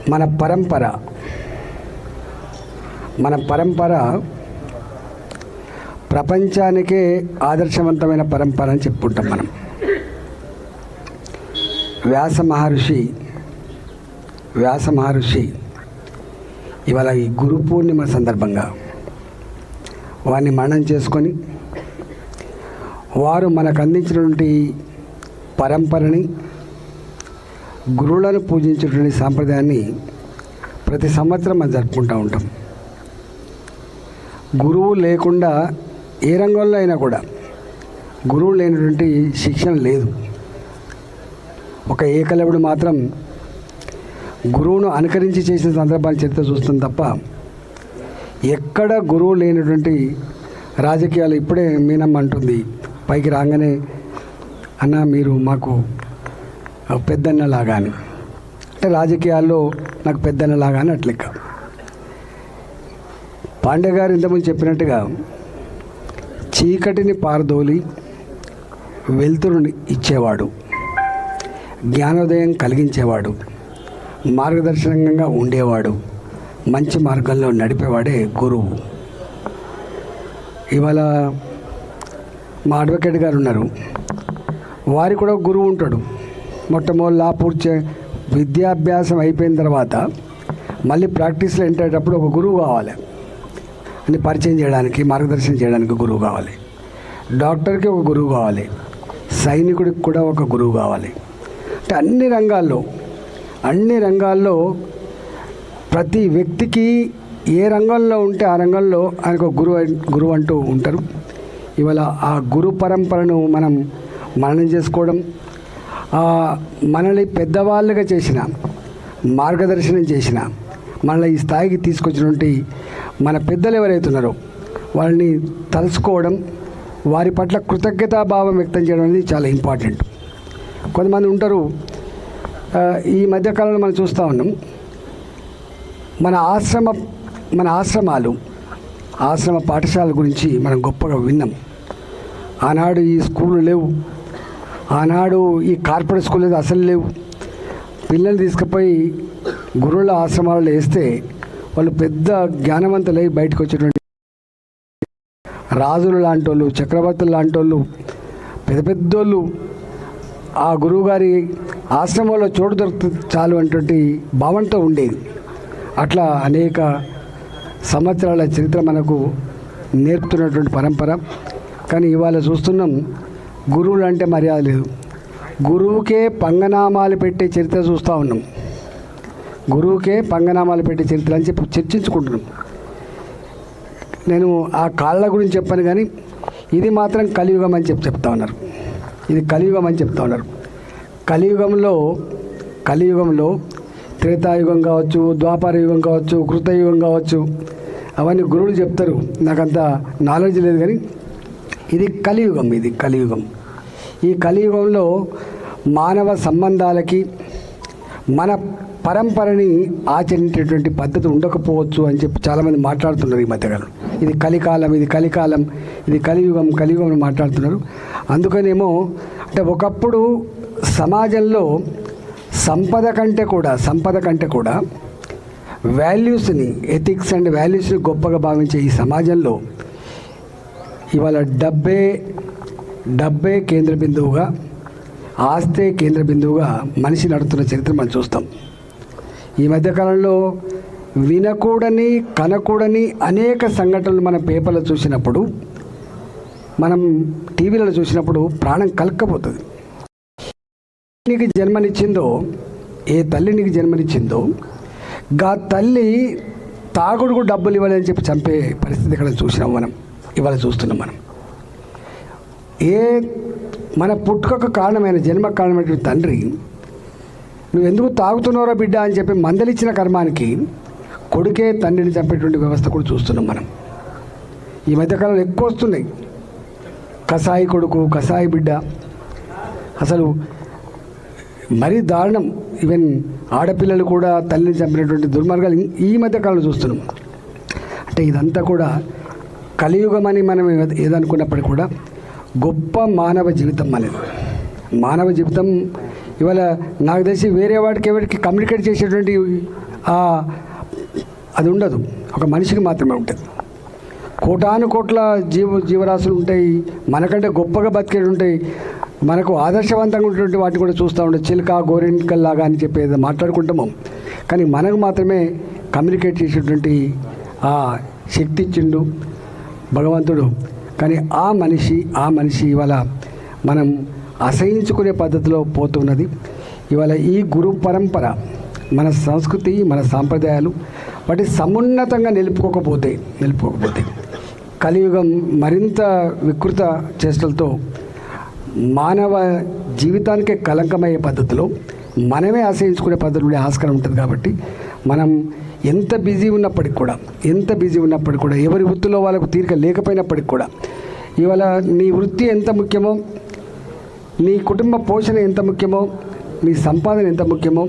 మన పరంపర ప్రపంచానికే ఆదర్శవంతమైన పరంపర అని చెప్పుకుంటాం మనం. వ్యాస మహర్షి ఇవాళ ఈ గురు పూర్ణిమ సందర్భంగా వారిని మననం చేసుకొని వారు మనకు అందించినటువంటి పరంపరని, గురువులను పూజించేటువంటి సాంప్రదాయాన్ని ప్రతి సంవత్సరం మనం జరుపుకుంటూ ఉంటాం. గురువు లేకుండా ఏ రంగంలో అయినా కూడా గురువు లేనటువంటి శిక్షణ లేదు. ఒక ఏకలవ్యుడు మాత్రం గురువును అనుకరించి చేసిన సందర్భాన్ని చరిత్ర చూస్తుంది తప్ప ఎక్కడ గురువు లేనటువంటి రాజకీయాలు. ఇప్పుడే మీనమ్మ అంటుంది పైకి రాగానే, అన్న మీరు మాకు పెద్దన్నలాగా అని. అంటే రాజకీయాల్లో నాకు పెద్దన్నలాగా అని అట్లెక్క. పాండే గారు ఇంతకుముందు చెప్పినట్టుగా చీకటిని పారదోలి వెలుతురుని ఇచ్చేవాడు, జ్ఞానోదయం కలిగించేవాడు, మార్గదర్శనంగా ఉండేవాడు, మంచి మార్గంలో నడిపేవాడే గురువు. ఇవాళ మా అడ్వకేట్ గారు ఉన్నారు, వారికి కూడా గురువు ఉంటాడు. మొట్టమొదటి లా పూర్తి విద్యాభ్యాసం అయిపోయిన తర్వాత మళ్ళీ ప్రాక్టీస్లో ఎంటర్ అయ్యేటప్పుడు ఒక గురువు కావాలి అని పరిచయం చేయడానికి, మార్గదర్శనం చేయడానికి గురువు కావాలి. డాక్టర్కి ఒక గురువు కావాలి, సైనికుడికి కూడా ఒక గురువు కావాలి. అంటే అన్ని రంగాల్లో ప్రతి వ్యక్తికి ఏ రంగంలో ఉంటే ఆ రంగంలో ఆయనకు గురువు అంటూ ఉంటారు. ఇవాళ ఆ గురు పరంపరను మనం మననం చేసుకోవడం, మనల్ని పెద్దవాళ్ళుగా చేసిన, మార్గదర్శనం చేసిన, మనల్ని ఈ స్థాయికి తీసుకొచ్చినటువంటి మన పెద్దలు ఎవరైతున్నారో వాళ్ళని తలుసుకోవడం, వారి పట్ల కృతజ్ఞతాభావం వ్యక్తం చేయడం అనేది చాలా ఇంపార్టెంట్. కొంతమంది ఉంటారు, ఈ మధ్యకాలంలో మనం చూస్తూ ఉన్నాం, మన ఆశ్రమ పాఠశాల గురించి మనం గొప్పగా విన్నాం. ఆనాడు ఈ స్కూళ్ళు లేవు, ఆనాడు ఈ కార్పొరేట్ స్కూల్ అసలు లేవు. పిల్లల్ని తీసుకుపోయి గురువుల ఆశ్రమాలలో వేస్తే వాళ్ళు పెద్ద జ్ఞానవంతులై బయటకు వచ్చేటువంటి రాజులు లాంటి వాళ్ళు, చక్రవర్తులు లాంటి వాళ్ళు, పెద్దోళ్ళు ఆ గురువుగారి ఆశ్రమంలో చోటు దొరుకుతుంది చాలు అటువంటి భావనతో ఉండేది. అట్లా అనేక సంవత్సరాల చరిత్ర మనకు నేర్పుతున్నటువంటి పరంపర. కానీ ఇవాళ చూస్తున్నాం, గురువులు అంటే మర్యాద లేదు. గురువుకే పంగనామాలు పెట్టే చరిత్ర చూస్తూ ఉన్నాం. గురువుకే పంగనామాలు పెట్టే చరిత్ర అని చెప్పి చర్చించుకుంటున్నాం. నేను ఆ కాళ్ళ గురించి చెప్పాను, కానీ ఇది మాత్రం కలియుగం అని చెప్తా ఉన్నారు. ఇది కలియుగం అని చెప్తా ఉన్నారు. కలియుగంలో త్రేతాయుగం కావచ్చు, ద్వాపర యుగం కావచ్చు, కృతయుగం కావచ్చు, అవన్నీ గురువులు చెప్తారు. నాకంత నాలెడ్జ్ లేదు, కానీ ఇది కలియుగం. ఈ కలియుగంలో మానవ సంబంధాలకి మన పరంపరని ఆచరించేటువంటి పద్ధతి ఉండకపోవచ్చు అని చెప్పి చాలామంది మాట్లాడుతున్నారు ఈ మధ్యకాలం. ఇది కలికాలం, ఇది కలియుగం మాట్లాడుతున్నారు. అందుకనేమో అంటే ఒకప్పుడు సమాజంలో సంపద కంటే కూడా వాల్యూస్ని, ఎథిక్స్ అండ్ వాల్యూస్ని గొప్పగా భావించే ఈ సమాజంలో ఇవాళ డబ్బే కేంద్ర బిందువుగా, ఆస్తే కేంద్ర బిందువుగా మనిషి నడుస్తున్న చరిత్ర మనం చూస్తాం. ఈ మధ్యకాలంలో కనకూడని అనేక సంఘటనలు మన పేపర్లో చూసినప్పుడు, మనం టీవీలలో చూసినప్పుడు ప్రాణం కలక్కపోతుంది. ఏ తల్లి నీకు జన్మనిచ్చిందో గా తల్లి తాగుడుకు డబ్బులు ఇవ్వాలని చెప్పి చంపే పరిస్థితి ఇక్కడ ఇవాళ చూస్తున్నాం మనం. మన పుట్టుకకు కారణమైన, జన్మకు కారణమైనటువంటి తండ్రి నువ్వు ఎందుకు తాగుతున్నారో బిడ్డ అని చెప్పి మందలిచ్చిన కర్మానికి కొడుకే తండ్రిని చంపేటువంటి వ్యవస్థ కూడా చూస్తున్నాం మనం. ఈ మధ్యకాలంలో ఎక్కువ వస్తున్నాయి. కసాయి కొడుకు, కసాయి బిడ్డ, అసలు మరీ దారుణం. ఈవెన్ ఆడపిల్లలు కూడా తల్లిని చంపినటువంటి దుర్మార్గాలు ఈ మధ్యకాలంలో చూస్తున్నాం. అంటే ఇదంతా కూడా కలియుగం అని మనం ఏదనుకున్నప్పటికీ కూడా గొప్ప మానవ జీవితం ఇవాళ నాకు తెలిసి వేరే వాడికి ఎవరికి కమ్యూనికేట్ చేసేటువంటి అది ఉండదు, ఒక మనిషికి మాత్రమే ఉంటుంది. కోటాను కోట్ల జీవరాశులు ఉంటాయి, మనకంటే గొప్పగా బతికేవి ఉంటాయి, మనకు ఆదర్శవంతంగా ఉన్నటువంటి వాటిని కూడా చూస్తూ ఉంటాం. చిలుక గోరింకల్లాగా అని చెప్పేది మాట్లాడుకుంటాము, కానీ మనకు మాత్రమే కమ్యూనికేట్ చేసేటువంటి ఆ శక్తి ఇచ్చిండు భగవంతుడు. కానీ ఆ మనిషి ఇవాళ మనం అసహించుకునే పద్ధతిలో పోతున్నది. ఇవాళ ఈ గురు పరంపర, మన సంస్కృతి, మన సాంప్రదాయాలు వాటి సమున్నతంగా నిలుపుకోకపోతే కలియుగం మరింత వికృత చేష్టలతో మానవ జీవితానికే కలంకమయ్యే పద్ధతిలో మనమే ఆశ్రయించుకునే పద్ధతిలో ఆస్కారం ఉంటుంది. కాబట్టి మనం ఎంత బిజీ ఉన్నప్పటికి కూడా ఎవరి వృత్తిలో వాళ్ళకు తీరిక లేకపోయినప్పటికి కూడా ఇవాళ నీ వృత్తి ఎంత ముఖ్యమో, నీ కుటుంబ పోషణ ఎంత ముఖ్యమో, నీ సంపాదన ఎంత ముఖ్యమో,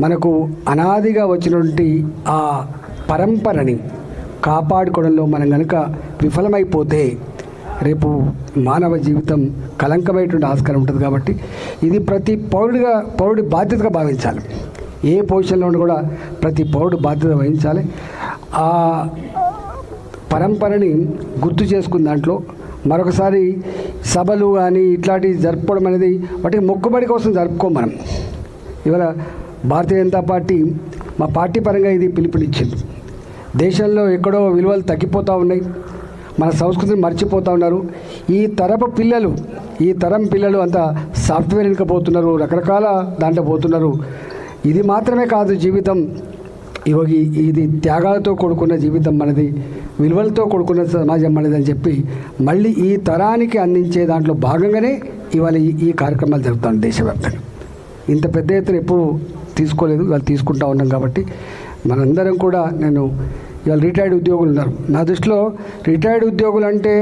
మనకు అనాదిగా వచ్చినటువంటి ఆ పరంపరని కాపాడుకోవడంలో మనం కనుక విఫలమైపోతే రేపు మానవ జీవితం కలంకమైనటువంటి ఆస్కారం ఉంటుంది. కాబట్టి ఇది ప్రతి పౌరుడి బాధ్యతగా భావించాలి. ఏ పొజిషన్లో కూడా ప్రతి పౌరుడు బాధ్యత వహించాలి. ఆ పరంపరని గుర్తు చేసుకున్న దాంట్లో మరొకసారి సభలు కానీ ఇట్లాంటివి జరుపుకోవడం అనేది వాటికి మొక్కుబడి కోసం జరుపుకోం మనం. ఇవాళ భారతీయ జనతా పార్టీ మా పార్టీ పరంగా ఇది పిలుపునిచ్చింది. దేశంలో ఎక్కడో విలువలు తగ్గిపోతూ ఉన్నాయి, మన సంస్కృతిని మర్చిపోతూ ఉన్నారు. ఈ తరం పిల్లలు అంతా సాఫ్ట్వేర్ వెనుకపోతున్నారు, రకరకాల దాంట్లో పోతున్నారు. ఇది మాత్రమే కాదు జీవితం, ఇది త్యాగాలతో కూడుకున్న జీవితం మనది, విలువలతో కూడుకున్న సమాజం మనది అని చెప్పి మళ్ళీ ఈ తరానికి అందించే దాంట్లో భాగంగానే ఇవాళ ఈ కార్యక్రమాలు జరుగుతాయి దేశవ్యాప్తంగా. ఇంత పెద్ద ఎత్తున ఎప్పుడు తీసుకోలేదు, వాళ్ళు తీసుకుంటా ఉన్నాం. కాబట్టి మనందరం కూడా, నేను ఇవాళ రిటైర్డ్ ఉద్యోగులు ఉన్నారు, నా దృష్టిలో రిటైర్డ్ ఉద్యోగులు అంటే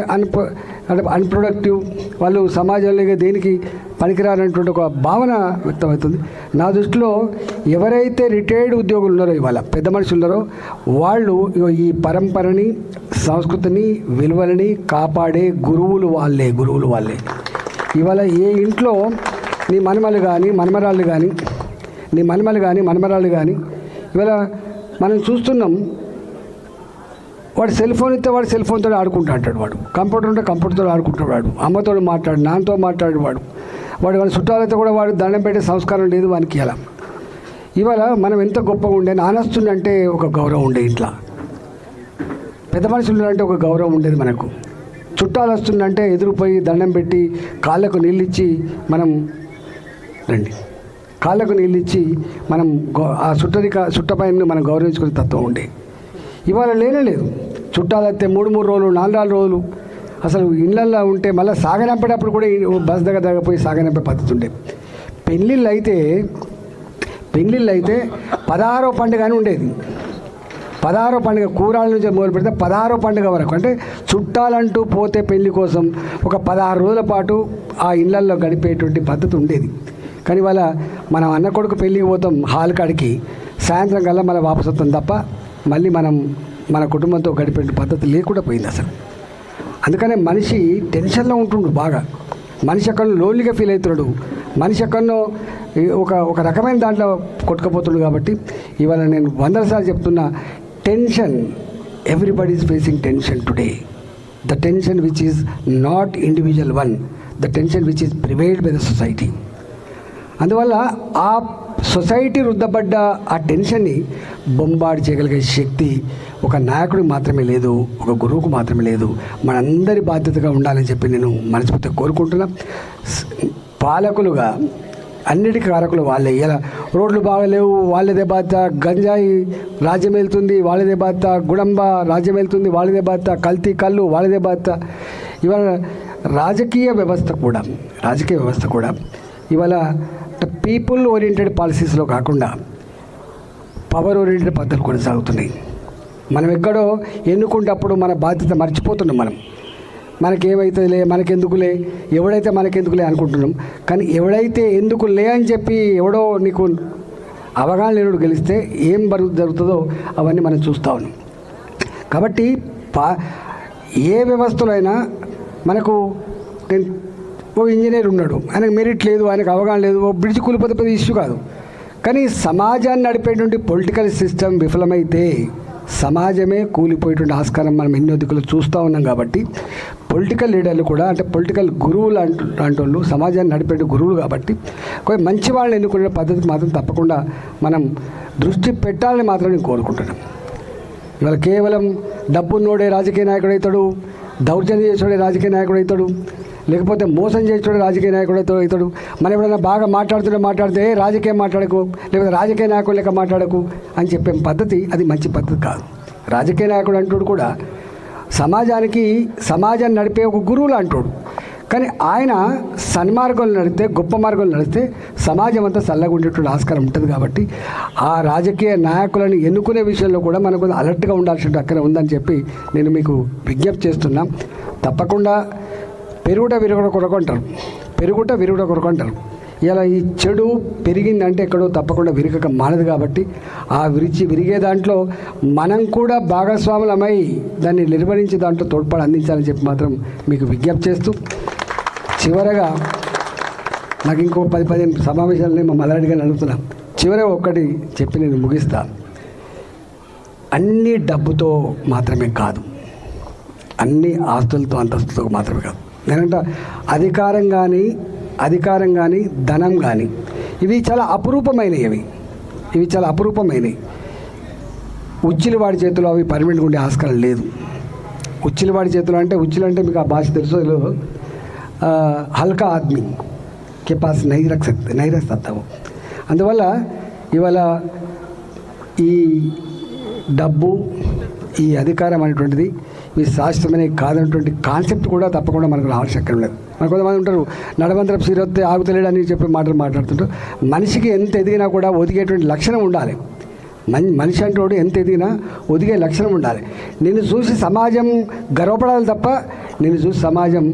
అన్ప్రొడక్టివ్, వాళ్ళు సమాజంలో దేనికి పనికిరానటువంటి ఒక భావన వ్యక్తమవుతుంది. నా దృష్టిలో ఎవరైతే రిటైర్డ్ ఉద్యోగులు ఉన్నారో, ఇవాళ పెద్ద మనుషులు ఉన్నారో, వాళ్ళు ఈ పరంపరని, సంస్కృతిని, విలువలని కాపాడే గురువులు వాళ్ళే. ఇవాళ ఏ ఇంట్లో నీ మనమలు కానీ మనమరాళ్ళు కానీ ఇవాళ మనం చూస్తున్నాం, వాడు సెల్ ఫోన్ ఇస్తే వాడు సెల్ ఫోన్తో ఆడుకుంటూ అంటాడు, వాడు కంప్యూటర్ ఉంటే కంప్యూటర్తో ఆడుకుంటాడు, అమ్మతో మాట్లాడు, నాన్నతో మాట్లాడు, వాడు వాళ్ళ చుట్టాలతో కూడా వాడు దండం పెట్టే సంస్కారం లేదు వానికి. అలా ఇవాళ మనం ఎంత గొప్పగా ఉండే, నానొస్తుందంటే ఒక గౌరవం ఉండే, ఇంట్లో పెద్ద మనుషులు అంటే ఒక గౌరవం ఉండేది మనకు. చుట్టాలు వస్తుందంటే ఎదురుపోయి దండం పెట్టి కాళ్ళకు నీళ్ళిచ్చి మనం మనం ఆ చుట్టపైన మనం గౌరవించుకునే తత్వం ఉండే. ఇవాళ లేదు. చుట్టాలు వస్తే 3 రోజులు 4 రోజులు అసలు ఇళ్ళల్లో ఉంటే మళ్ళీ సాగనంపేటప్పుడు కూడా బస్ దగ్గర పోయి సాగనంపే పద్ధతి ఉండే. పెళ్ళిళ్ళు అయితే 16వ పండుగ అని ఉండేది. 16వ పండుగ కూరాల నుంచి మొదలు పెడితే 16వ పండుగ వరకు, అంటే చుట్టాలంటూ పోతే పెళ్లి కోసం ఒక 16 రోజుల పాటు ఆ ఇళ్ళల్లో గడిపేటువంటి పద్ధతి ఉండేది. కానీ ఇవాళ మనం అన్న కొడుకు పెళ్ళికి పోతాం హాల్ కాడికి, సాయంత్రం కల్లా మళ్ళీ వాపసు వస్తాం తప్ప మళ్ళీ మనం మన కుటుంబంతో గడిపే పద్ధతి లేకుండా పోయింది అసలు. అందుకనే మనిషి టెన్షన్లో ఉంటుండు బాగా, మనిషి ఎక్కడో లోన్లీగా ఫీల్ అవుతున్నాడు, మనిషి ఎక్కడో ఒక రకమైన దాంట్లో కొట్టుకుపోతున్నాడు. కాబట్టి ఇవాళ నేను 100 సార్లు చెప్తున్నా, tension, everybody is facing tension today. The tension which is not individual one, the tension which is prevailed by the society. అందువల్ల ఆ సొసైటీ రుద్దబడ్డ ఆ టెన్షన్ని బొంబాడు చేయగలిగే శక్తి ఒక నాయకుడికి మాత్రమే లేదు, ఒక గురువుకు మాత్రమే లేదు. మనందరి బాధ్యతగా ఉండాలని చెప్పి నేను మనస్ఫూర్తిగా కోరుకుంటున్నా. పాలకులుగా అన్నిటికీ కారకులు వాళ్ళే. ఇలా రోడ్లు బాగలేవు, వాళ్ళదే బాధ్యత, గంజాయి రాజ్యం వెళ్తుంది వాళ్ళదే బాధ్యత, గుడంబ రాజ్యం వెళ్తుంది వాళ్ళదే బాధ్యత, కల్తీ కళ్ళు వాళ్ళదే బాధ్యత. ఇవాళ రాజకీయ వ్యవస్థ కూడా ఇవాళ పీపుల్ ఓరియంటెడ్ పాలసీస్లో కాకుండా పవర్ ఓరియంటెడ్ పద్ధతులు కొనసాగుతున్నాయి. మనం ఎక్కడో ఎన్నుకుంటప్పుడు మన బాధ్యత మర్చిపోతున్నాం. మనకేమైతుందిలే, మనకెందుకులే, ఎవడైతే మనకెందుకులే అనుకుంటున్నాం. కానీ ఎవడైతే ఎందుకులే అని చెప్పి ఎవడో నీకు అవగాహన లేనుడు గెలిస్తే ఏం జరుగుతుందో అవన్నీ మనం చూస్తూ ఉన్నాం. కాబట్టి ఏ వ్యవస్థలో అయినా మనకు ఓ ఇంజనీర్ ఉన్నాడు, ఆయనకు మెరిట్ లేదు, ఆయనకు అవగాహన లేదు, ఓ బ్రిడ్జ్ కూలిపోతే పెద్ద ఇష్యూ కాదు. కానీ సమాజాన్ని నడిపేటువంటి పొలిటికల్ సిస్టమ్ విఫలమైతే సమాజమే కూలిపోయేటువంటి ఆస్కారం మనం ఎన్నో దిక్కులు చూస్తూ ఉన్నాం. కాబట్టి పొలిటికల్ లీడర్లు కూడా అంటే పొలిటికల్ గురువులు లాంటి వాళ్ళు సమాజాన్ని నడిపే గురువులు కాబట్టి కొన్ని మంచి వాళ్ళని ఎన్నుకునే పద్ధతికి మాత్రం తప్పకుండా మనం దృష్టి పెట్టాలని మాత్రం నేను కోరుకుంటున్నాను. ఇవాళ కేవలం డబ్బున్నోడే రాజకీయ నాయకుడు అవుతాడు, దౌర్జన్యం చేసేవాడే రాజకీయ నాయకుడు అవుతాడు, లేకపోతే మోసం చేసేవాడే రాజకీయ నాయకుడు అవుతాడు. మనం ఎప్పుడైనా బాగా మాట్లాడితే రాజకీయం మాట్లాడకు, లేకపోతే రాజకీయ నాయకుడు లెక్క మాట్లాడకు అని చెప్పే పద్ధతి అది మంచి పద్ధతి కాదు. రాజకీయ నాయకుడు అంటాడు కూడా సమాజాన్ని నడిపే ఒక గురువులు అంటాడు. కానీ ఆయన సన్మార్గంలో నడిస్తే, గొప్ప మార్గంలో నడిస్తే సమాజం అంతా చల్లగా ఉండేటువంటి ఆస్కారం ఉంటుంది. కాబట్టి ఆ రాజకీయ నాయకులను ఎన్నుకునే విషయంలో కూడా మనకు అలర్ట్గా ఉండాల్సిన అక్కడ ఉందని చెప్పి నేను మీకు విజ్ఞప్తి చేస్తున్నా. తప్పకుండా పెరుగుట విరుగుట కొరకు అంటారు. ఇలా ఈ చెడు పెరిగిందంటే ఎక్కడో తప్పకుండా విరగక మానదు. కాబట్టి ఆ విరిగే దాంట్లో మనం కూడా భాగస్వాములమై దాన్ని నిర్వహించే దాంట్లో తోడ్పాటు అందించాలని చెప్పి మాత్రం మీకు విజ్ఞప్తి చేస్తూ, చివరగా నాకు ఇంకో 10-15 సమావేశాలని మా మల్లారెడ్డి అడుగుతున్నాం. చివరగా ఒక్కటి చెప్పి నేను ముగిస్తా. అన్ని డబ్బుతో మాత్రమే కాదు, అన్ని ఆస్తులతో అంతస్తుతో మాత్రమే కాదు. నేనంట అధికారం కానీ ధనం కానీ ఇవి చాలా అపురూపమైనవి. ఉచ్చిలివాడి చేతిలో అవి పర్మనెంట్గా ఉండే ఆస్కారం లేదు. ఉచ్చిలివాడి చేతిలో అంటే ఉచ్చిలంటే మీకు ఆ భాష తెలుసు. హల్కా ఆద్మీ కే పాస్ నైరక్ సత్తావు. అందువల్ల ఇవాళ ఈ డబ్బు, ఈ అధికారం అనేటువంటిది ఇవి శాశ్వతమైన కాదనేటువంటి కాన్సెప్ట్ కూడా తప్పకుండా మనకు ఆవశ్యకం లేదు. మన కొంతమంది ఉంటారు, నడవంతరపు సీరొత్తే ఆగుతలేడు అని చెప్పి మాట్లాడుతుంటారు. మనిషికి ఎంత ఎదిగినా కూడా ఒదిగేటువంటి లక్షణం ఉండాలి. మనిషి అంటోడు ఎంత ఎదిగినా ఒదిగే లక్షణం ఉండాలి. నిన్ను చూసి సమాజం గర్వపడాలి తప్ప నిన్ను చూసి సమాజం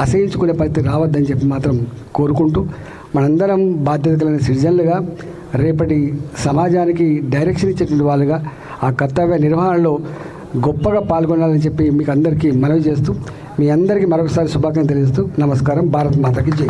అసహించుకునే పరిస్థితి రావద్దని చెప్పి మాత్రం కోరుకుంటూ, మనందరం బాధ్యత కలిగిన సిటిజన్లుగా రేపటి సమాజానికి డైరెక్షన్ ఇచ్చేటువంటి వాళ్ళుగా ఆ కర్తవ్య నిర్వహణలో గొప్పగా పాల్గొనాలని చెప్పి మీకు అందరికీ మనవి చేస్తూ, మీ అందరికీ మరొకసారి శుభాకాంక్షలు తెలియజేస్తూ నమస్కారం. భారత్ మాతకి జై.